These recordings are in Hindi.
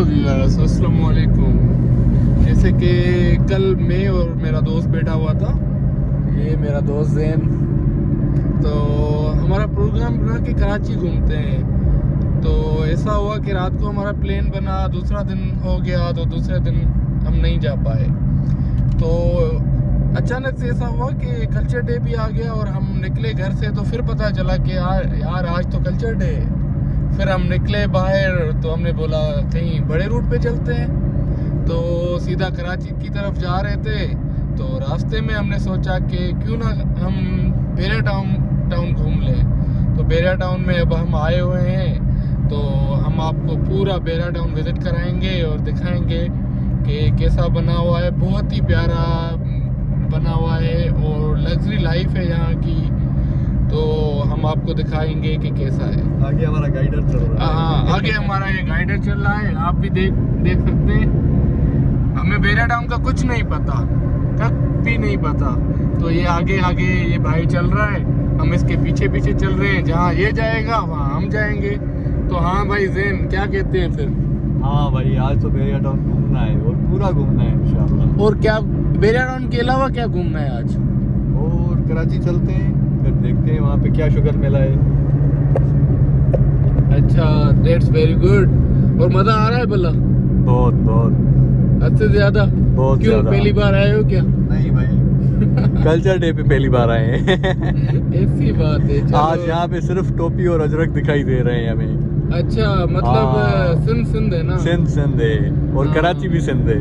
व्यूअर्स अस्सलाम वालेकुम। जैसे कि कल मैं और मेरा दोस्त बैठा हुआ था, ये मेरा दोस्त जैन, तो हमारा प्रोग्राम बना के कराची घूमते हैं। तो ऐसा हुआ कि रात को हमारा प्लान बना, दूसरा दिन हो गया तो दूसरे दिन हम नहीं जा पाए। तो अचानक से ऐसा हुआ कि कल्चर डे भी आ गया और हम निकले घर से, तो फिर पता चला कि यार आज तो कल्चर डे है। फिर हम निकले बाहर तो हमने बोला कहीं बड़े रूट पे चलते हैं, तो सीधा कराची की तरफ जा रहे थे। तो रास्ते में हमने सोचा कि क्यों ना हम बेरिया टाउन घूम लें। तो बेरिया टाउन में अब हम आए हुए हैं, तो हम आपको पूरा बेरिया टाउन विज़िट कराएंगे और दिखाएंगे कि कैसा बना हुआ है। बहुत ही प्यारा बना हुआ है और लग्जरी लाइफ है यहाँ की, तो हम आपको दिखाएंगे कि कैसा है। आगे हमारा गाइडर चल रहा है। हाँ, आगे हमारा ये गाइडर चल रहा है, आप भी देख सकते हैं। हमें बेरिया टाउन का कुछ नहीं पता, तक भी नहीं पता। तो ये आगे ये भाई चल रहा है, हम इसके पीछे चल रहे हैं। जहाँ ये जाएगा वहाँ हम जाएंगे। तो हाँ भाई जैन, क्या कहते हैं फिर? हाँ भाई, आज तो बेरिया टाउन घूमना है और पूरा घूमना है इंशाल्लाह। और क्या बेरिया टाउन के अलावा क्या घूमना है आज? और कराची चलते हैं, फिर देखते हैं वहाँ पे क्या शुगर मेला है। अच्छा, दैट्स वेरी गुड। और मजा आ रहा है भला? बहुत हद से ज्यादा? बहुत क्यों, ज्यादा। पहली बार आए हो क्या? नहीं भाई, कल्चर डे पे पहली बार आए हैं। ऐसी बात है। चलो। आज यहाँ पे सिर्फ टोपी और अजरक दिखाई दे रहे हैं हमें। अच्छा, मतलब सिंध है ना? सिंध है और हाँ। कराची भी सिंध है।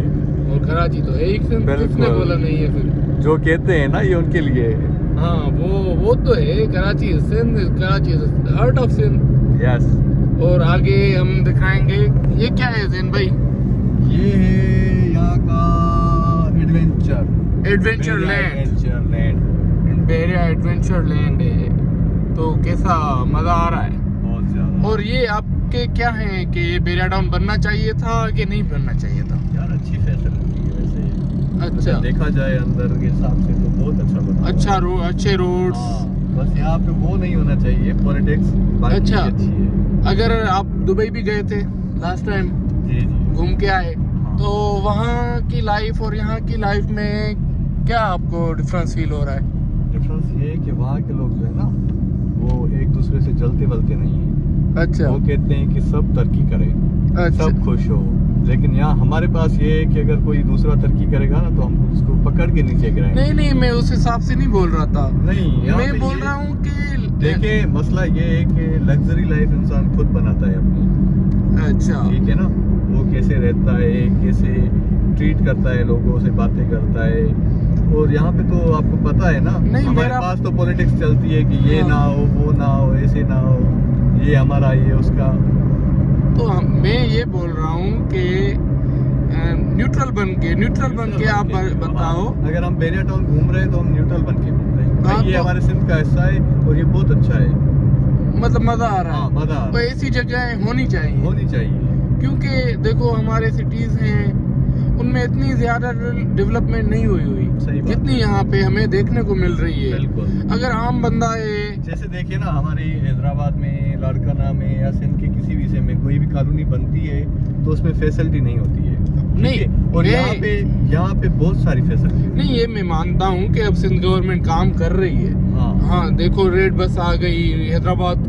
और कराची तो है ही सिंध, बिल्कुल। किसने बोला नहीं है फिर? जो कहते हैं ना, ये उनके लिए है। हाँ, वो तो है। Karachi Sindh, Karachi heart of Sindh. Yes. और आगे हम दिखाएंगे। ये क्या है जैन भाई? ये है यहाँ का एडवेंचर लैंड। बेरिया एडवेंचर लैंड है। तो कैसा मजा आ रहा है? बहुत ज्यादा। और ये आपके क्या है कि ये बेरिया टाउन बनना चाहिए था कि नहीं बनना चाहिए था? यार अच्छी फैसिलिटी है वैसे। अच्छा, देखा जाए अंदर के हिसाब से तो बहुत अच्छा बना। अच्छे रोड्स। बस यहाँ पे वो नहीं होना चाहिए पॉलिटिक्स। बाकी अच्छा। अच्छी है। अगर आप दुबई भी गए थे लास्ट टाइम, जी घूम के आए, तो वहाँ की लाइफ और यहाँ की लाइफ में क्या आपको डिफरेंस फील हो रहा है? डिफरेंस ये है कि वहाँ के लोग जो है ना, वो एक दूसरे से जलते वलते नहीं है। अच्छा। वो कहते हैं कि सब तरक्की करे, अच्छा। सब खुश हो। लेकिन यहाँ हमारे पास ये है कि अगर कोई दूसरा तरक्की करेगा ना, तो हम उसको पकड़ के नीचे गिराएंगे। नहीं, मैं उस हिसाब से नहीं बोल रहा था। नहीं, यहाँ मैं पे बोल ये- रहा हूँ कि देखिए, मसला ये है कि लग्जरी लाइफ इंसान खुद बनाता है अपनी। अच्छा, ठीक है ना, वो कैसे रहता है, कैसे ट्रीट करता है, लोगों से बातें करता है। और यहाँ पे तो आपको पता है ना, नहीं, हमारे मेरा- पास तो पॉलिटिक्स चलती है कि ये हाँ। ना हो, वो ना हो, ऐसे ना हो, ये हमारा, ये उसका। तो मैं ये बोल रहा हूँ कि न्यूट्रल बन के आप बताओ। अगर हम बेरिया टाउन घूम रहे हैं तो हम न्यूट्रल बन के घूम रहे हैं। हाँ, भाई, ये तो- हमारे सिंध का हिस्सा है और ये बहुत अच्छा है। मतलब मजा आ रहा हाँ, है। मजा आ तो रहा है। ऐसी जगह होनी चाहिए, क्योंकि देखो हमारे सिटीज हैं, उनमें इतनी ज्यादा डेवलपमेंट नहीं हुई सही बात जितनी है। यहाँ पे हमें देखने को मिल रही है। बिल्कुल। अगर आम बंदा है, जैसे देखिए ना, हमारी हैदराबाद में, लाड़काना में या सिंध के किसी भी हिस्से में कोई भी कॉलोनी बनती है तो उसमें फैसिलिटी नहीं होती है। नहीं, ठीक है? और यहाँ पे बहुत सारी फैसिलिटी। नहीं, ये मैं मानता हूँ कि अब सिंध गवर्नमेंट काम कर रही है। हाँ, हाँ, देखो रेड बस आ गई, हैदराबाद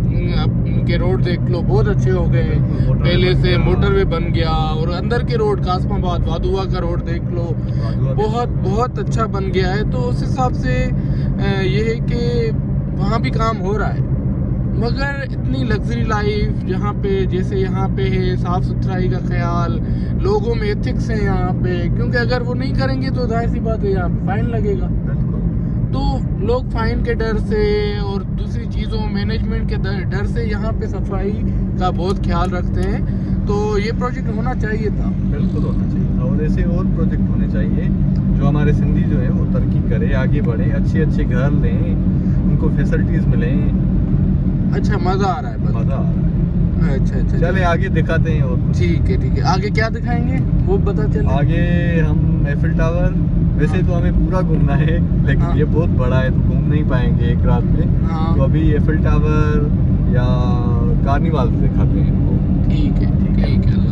के रोड देख लो, बहुत अच्छे हो गए। बिल्कुल, पहले से मोटरवे मोटरवे बन गया, और अंदर के रोड कासमाबाद वादुआ का रोड देख लो, बहुत अच्छा बन गया है। तो उस हिसाब से ये है कि वहाँ भी काम हो रहा है। मगर इतनी लग्जरी लाइफ जहाँ पे, जैसे यहाँ पे है, साफ सुथराई का ख्याल, लोगों में एथिक्स है यहाँ पे, क्योंकि अगर वो नहीं करेंगे तो जाहिर सी बात है यहाँ पे फाइन लगेगा। तो लोग फाइन के डर से और दूसरी चीज़ों, मैनेजमेंट के डर से यहाँ पे सफाई का बहुत ख्याल रखते हैं। तो ये प्रोजेक्ट होना चाहिए था। बिल्कुल होना चाहिए था, और ऐसे और प्रोजेक्ट होने चाहिए जो हमारे सिंधी जो है वो तरक्की करे, आगे बढ़े, अच्छे घर लें, उनको फैसिलिटीज मिलें। अच्छा, मज़ा आ रहा है बस। मजा आ रहा है। अच्छा। चले आगे दिखाते हैं और कुछ। ठीक है। आगे क्या दिखाएंगे वो बता चले। आगे हम एफिल टावर, वैसे तो हमें पूरा घूमना है, लेकिन हाँ। ये बहुत बड़ा है तो घूम नहीं पाएंगे एक रात में। हाँ, तो अभी एफिल टावर या कार्निवाल दिखाते हैं। ठीक है।